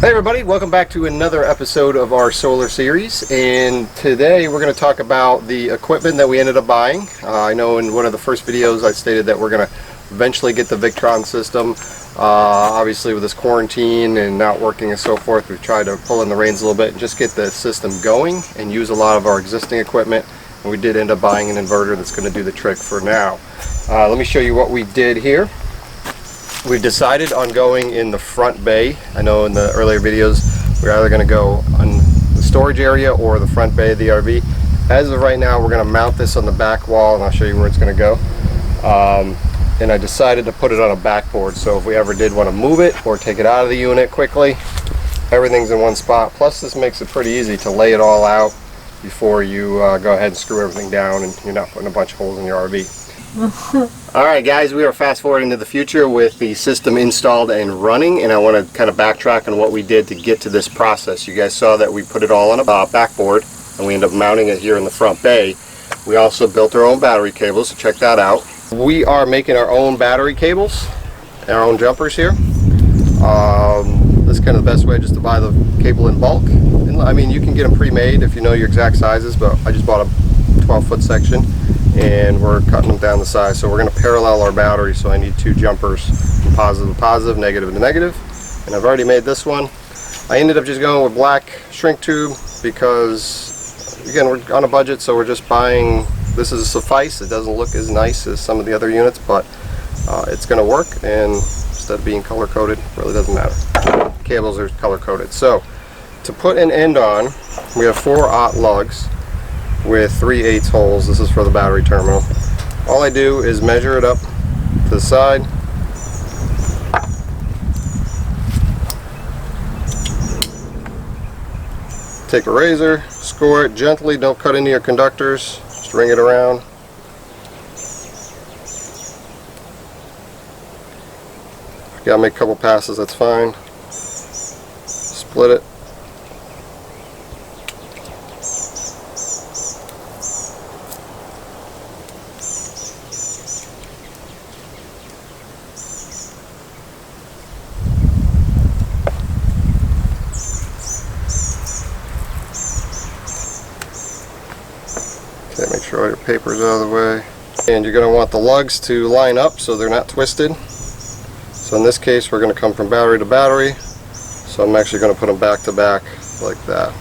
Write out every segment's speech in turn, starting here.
Hey everybody, welcome back to another episode of our solar series, and today we're going to talk about the equipment that we ended up buying. I know in one of the first videos I stated that we're going to eventually get the Victron system. Obviously with this quarantine and not working and so forth, we've tried to pull in the reins a little bit and just get the system going and use a lot of our existing equipment, and we did end up buying an inverter that's going to do the trick for now. Let me show you what we did here. We decided on going in the front bay. I know in the earlier videos we're either going to go on the storage area or the front bay of the RV. As of right now, we're going to mount this on the back wall, and I'll show you where it's going to go. And I decided to put it on a backboard, so if we ever did want to move it or take it out of the unit quickly, everything's in one spot. Plus this makes it pretty easy to lay it all out before you go ahead and screw everything down and you're not putting a bunch of holes in your RV. Alright guys, we are fast forwarding to the future with the system installed and running, and I want to kind of backtrack on what we did to get to this process. You guys saw that we put it all on a backboard and we ended up mounting it here in the front bay. We also built our own battery cables, so check that out. We are making our own battery cables, our own jumpers here. This is kind of the best way, just to buy the cable in bulk. And, I mean, you can get them pre-made if you know your exact sizes, but I just bought a 12-foot section and we're cutting them down the size. So we're going to parallel our battery, so I need two jumpers, positive to positive, negative to negative, and I've already made this one. I ended up just going with black shrink tube because, again, we're on a budget, so we're just buying, this is a suffice. It doesn't look as nice as some of the other units, but it's going to work, and instead of being color coded, it really doesn't matter. Cables are color coded. So to put an end on, we have 4/0 lugs with 3/8 holes. This is for the battery terminal. All I do is measure it up to the side, take a razor, score it gently, don't cut into your conductors, just ring it around. If you gotta make a couple passes, that's fine. Split it. Okay, make sure all your paper's out of the way. And you're going to want the lugs to line up so they're not twisted. So in this case, we're going to come from battery to battery. So I'm actually going to put them back to back like that.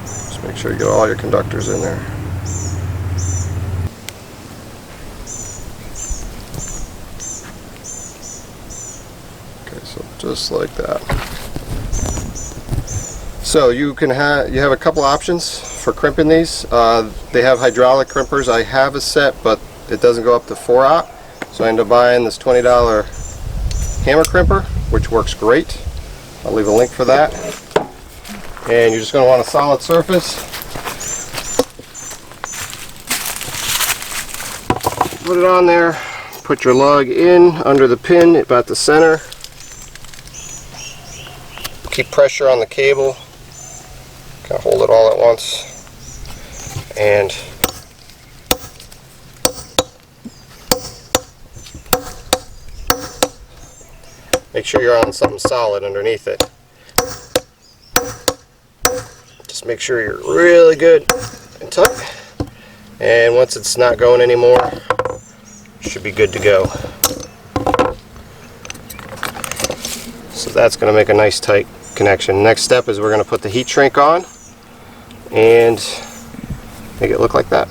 Just make sure you get all your conductors in there. Okay, so just like that. So you have a couple options for crimping these. They have hydraulic crimpers. I have a set, but it doesn't go up to 4/0. So I ended up buying this $20 hammer crimper, which works great. I'll leave a link for that. And you're just going to want a solid surface. Put it on there. Put your lug in under the pin about the center. Keep pressure on the cable. Kind of hold it all at once, and make sure you're on something solid underneath it. Just make sure you're really good and tight, and once it's not going anymore, you should be good to go. So that's going to make a nice tight connection. Next step is we're going to put the heat shrink on and make it look like that.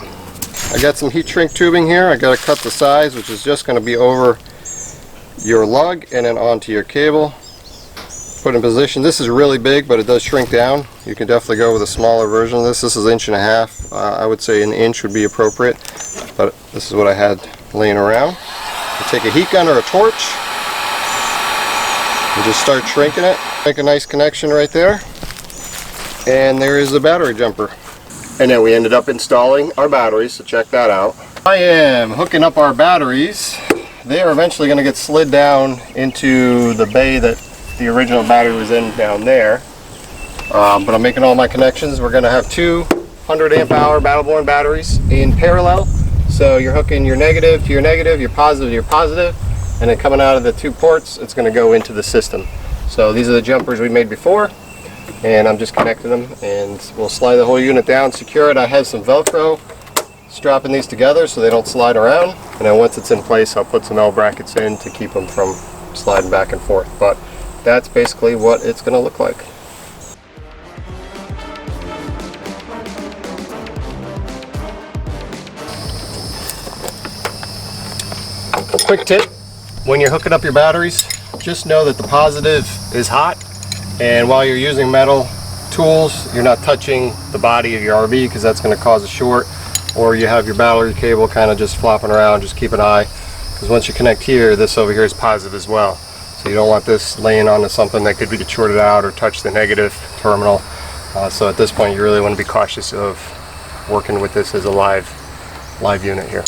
I got some heat shrink tubing here. I got to cut the size, which is just going to be over your lug and then onto your cable. Put in position. This is really big, but it does shrink down. You can definitely go with a smaller version of this. This is 1.5 inches. I would say 1 inch would be appropriate, but this is what I had laying around. You take a heat gun or a torch and just start shrinking it. Make a nice connection right there, and there is the battery jumper. And then we ended up installing our batteries, so check that out. I am hooking up our batteries. They are eventually going to get slid down into the bay that the original battery was in down there. But I'm making all my connections. We're going to have two 100 amp hour Battleborn batteries in parallel. So you're hooking your negative to your negative, your positive to your positive. and then coming out of the 2 ports, it's going to go into the system. So these are the jumpers we made before, and I'm just connecting them, and we'll slide the whole unit down, secure it. I have some Velcro strapping these together so they don't slide around, and then once it's in place, I'll put some L brackets in to keep them from sliding back and forth. But that's basically what it's going to look like. Quick tip, when you're hooking up your batteries, just know that the positive is hot, and while you're using metal tools, you're not touching the body of your RV because that's going to cause a short, or you have your battery cable kind of just flopping around. Just keep an eye, because once you connect here, this over here is positive as well. So you don't want this laying onto something that could be shorted out or touch the negative terminal. So at this point, you really want to be cautious of working with this as a live unit here.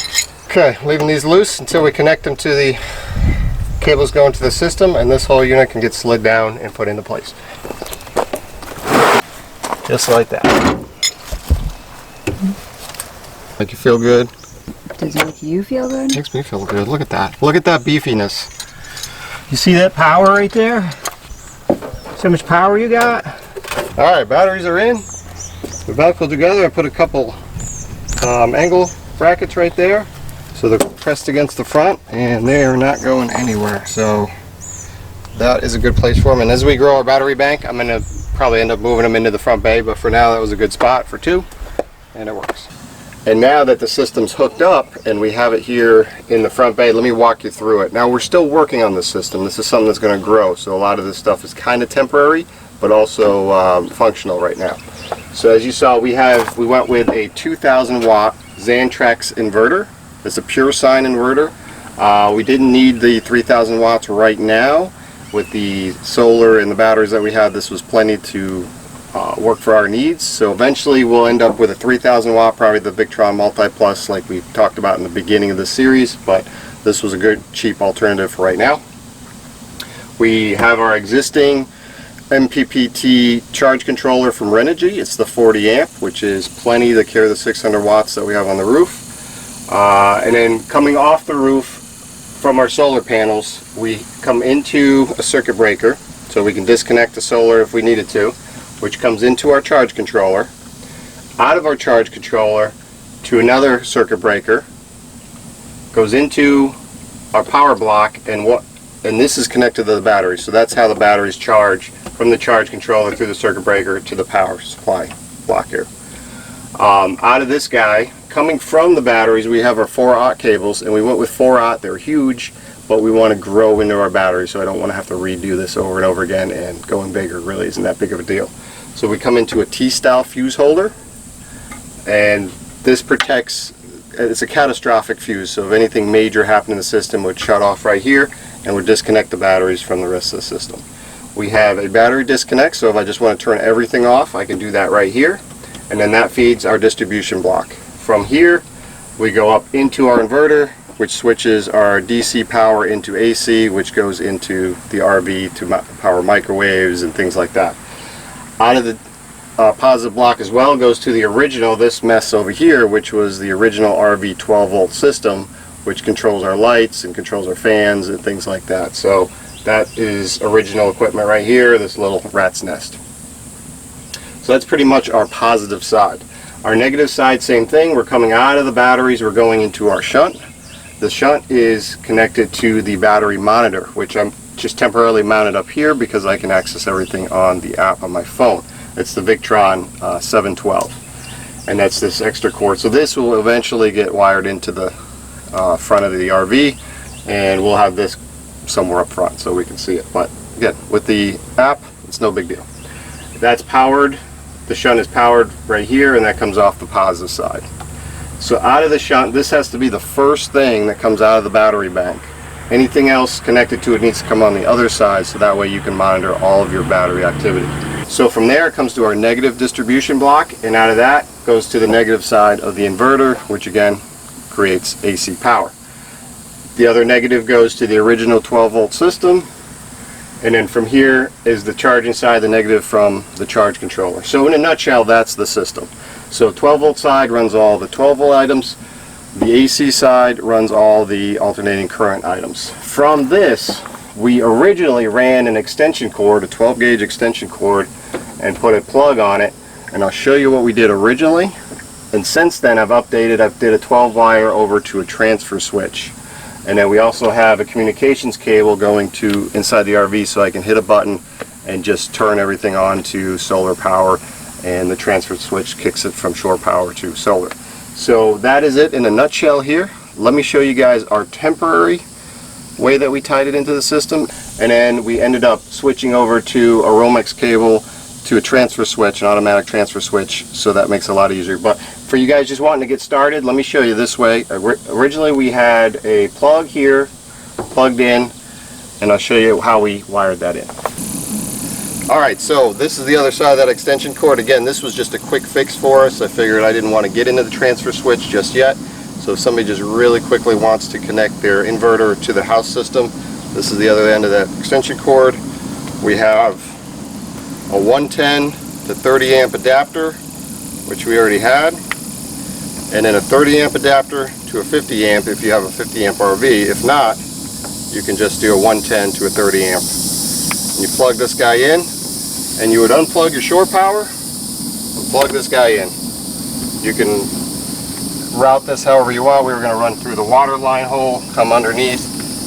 Okay, leaving these loose until we connect them to the cables going to the system, and this whole unit can get slid down and put into place. Just like that. Make you feel good? Does it make you feel good? Makes me feel good. Look at that. Look at that beefiness. You see that power right there? See how much power you got? Alright, batteries are in. They're Velcroed together. I put a couple angle brackets right there, so they're pressed against the front, and they are not going anywhere. So that is a good place for them. And as we grow our battery bank, I'm going to probably end up moving them into the front bay, but for now that was a good spot for 2, and it works. And now that the system's hooked up and we have it here in the front bay, let me walk you through it. Now we're still working on this system. This is something that's going to grow, so a lot of this stuff is kind of temporary, but also functional right now. So as you saw, we went with a 2,000 watt Xantrex inverter. It's a pure sine inverter. We didn't need the 3,000 watts right now. With the solar and the batteries that we had, this was plenty to work for our needs. So eventually we'll end up with a 3,000 watt, probably the Victron Multi Plus like we talked about in the beginning of the series, but this was a good cheap alternative for right now. We have our existing MPPT charge controller from Renogy. It's the 40 amp, which is plenty to carry the 600 watts that we have on the roof. And then coming off the roof from our solar panels, we come into a circuit breaker, so we can disconnect the solar if we needed to, which comes into our charge controller, out of our charge controller to another circuit breaker, goes into our power block, and this is connected to the battery. So that's how the batteries charge from the charge controller through the circuit breaker to the power supply block here. Out of this guy, coming from the batteries, we have our 4-aught cables, and we went with 4-aught. They're huge, but we want to grow into our battery, so I don't want to have to redo this over and over again, and going bigger really isn't that big of a deal. So we come into a T-style fuse holder, and this protects, it's a catastrophic fuse, so if anything major happened in the system, it would shut off right here and would disconnect the batteries from the rest of the system. We have a battery disconnect, so if I just want to turn everything off, I can do that right here, and then that feeds our distribution block. From here, we go up into our inverter, which switches our DC power into AC, which goes into the RV to power microwaves and things like that. Out of the positive block as well goes to the original, this mess over here, which was the original RV 12 volt system, which controls our lights and controls our fans and things like that. So that is original equipment right here, this little rat's nest. So that's pretty much our positive side. Our negative side, same thing. We're coming out of the batteries, we're going into our shunt. The shunt is connected to the battery monitor, which I'm just temporarily mounted up here because I can access everything on the app on my phone. It's the Victron 712, and that's this extra cord. So this will eventually get wired into the front of the RV, and we'll have this somewhere up front so we can see it. But again, with the app, it's no big deal. That's powered. The shunt is powered right here, and that comes off the positive side. So out of the shunt, this has to be the first thing that comes out of the battery bank. Anything else connected to it needs to come on the other side, so that way you can monitor all of your battery activity. So from there it comes to our negative distribution block, and out of that goes to the negative side of the inverter, which again creates AC power. The other negative goes to the original 12 volt system, and then from here is the charging side, the negative from the charge controller. So in a nutshell, that's the system. So 12 volt side runs all the 12 volt items. The AC side runs all the alternating current items. from this, we originally ran an extension cord, a 12 gauge extension cord, and put a plug on it, and I'll show you what we did originally. And since then I've updated, I've did a 12 wire over to a transfer switch. And then we also have a communications cable going to inside the RV, so I can hit a button and just turn everything on to solar power, and the transfer switch kicks it from shore power to solar. So that is it in a nutshell here. Let me show you guys our temporary way that we tied it into the system, and then we ended up switching over to a Romex cable to a transfer switch, an automatic transfer switch, so that makes it a lot easier. But for you guys just wanting to get started, let me show you this way. Originally we had a plug here plugged in, and I'll show you how we wired that in. Alright, so this is the other side of that extension cord. Again, this was just a quick fix for us. I figured I didn't want to get into the transfer switch just yet. So if somebody just really quickly wants to connect their inverter to the house system, this is the other end of that extension cord. We have a 110 to 30 amp adapter, which we already had, and then a 30 amp adapter to a 50 amp if you have a 50 amp RV. If not, you can just do a 110 to a 30 amp. And you plug this guy in, and you would unplug your shore power and plug this guy in. You can route this however you want. We were going to run through the water line hole, come underneath,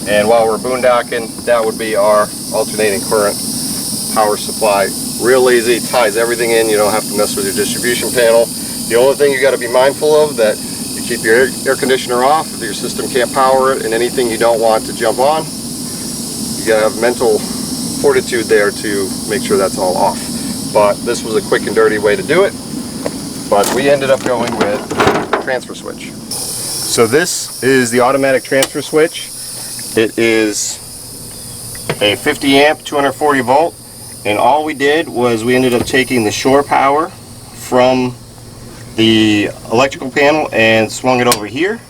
and while we're boondocking, that would be our alternating current power supply. Real easy, ties everything in. You don't have to mess with your distribution panel. The only thing you got to be mindful of, that you keep your air conditioner off if your system can't power it, and anything you don't want to jump on, you got to have mental fortitude there to make sure that's all off. But this was a quick and dirty way to do it, but we ended up going with transfer switch. So this is the automatic transfer switch. It is a 50 amp 240 volt, and all we did was we ended up taking the shore power from the electrical panel and swung it over here,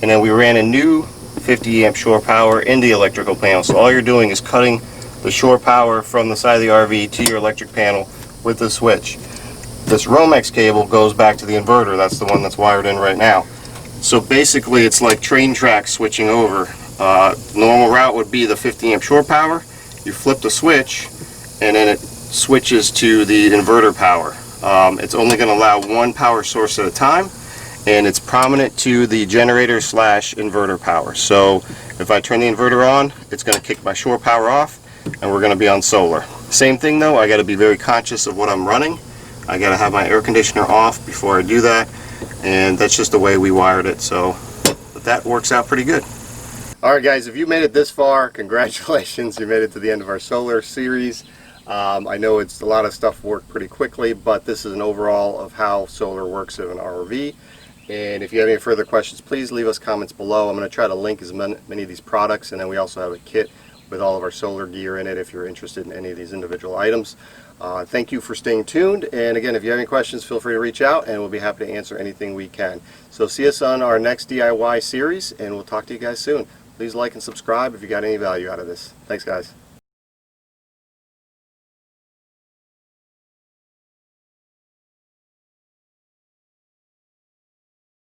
and then we ran a new 50 amp shore power in the electrical panel. So all you're doing is cutting the shore power from the side of the RV to your electric panel with the switch. This Romex cable goes back to the inverter. That's the one that's wired in right now. So basically it's like train tracks switching over. Normal route would be the 50 amp shore power. You flip the switch and then it switches to the inverter power. It's only going to allow one power source at a time, and it's prominent to the generator slash inverter power. So if I turn the inverter on, it's going to kick my shore power off, and we're going to be on solar. Same thing though, I got to be very conscious of what I'm running. I got to have my air conditioner off before I do that, and that's just the way we wired it. So but that works out pretty good. Alright guys, if you made it this far, congratulations, you made it to the end of our solar series. I know it's a lot of stuff worked pretty quickly, but this is an overall of how solar works in an RV. And if you have any further questions, please leave us comments below. I'm going to try to link as many of these products, and then we also have a kit with all of our solar gear in it if you're interested in any of these individual items. Thank you for staying tuned, and again, if you have any questions, feel free to reach out and we'll be happy to answer anything we can. So see us on our next DIY series, and we'll talk to you guys soon. Please like and subscribe if you got any value out of this. Thanks guys.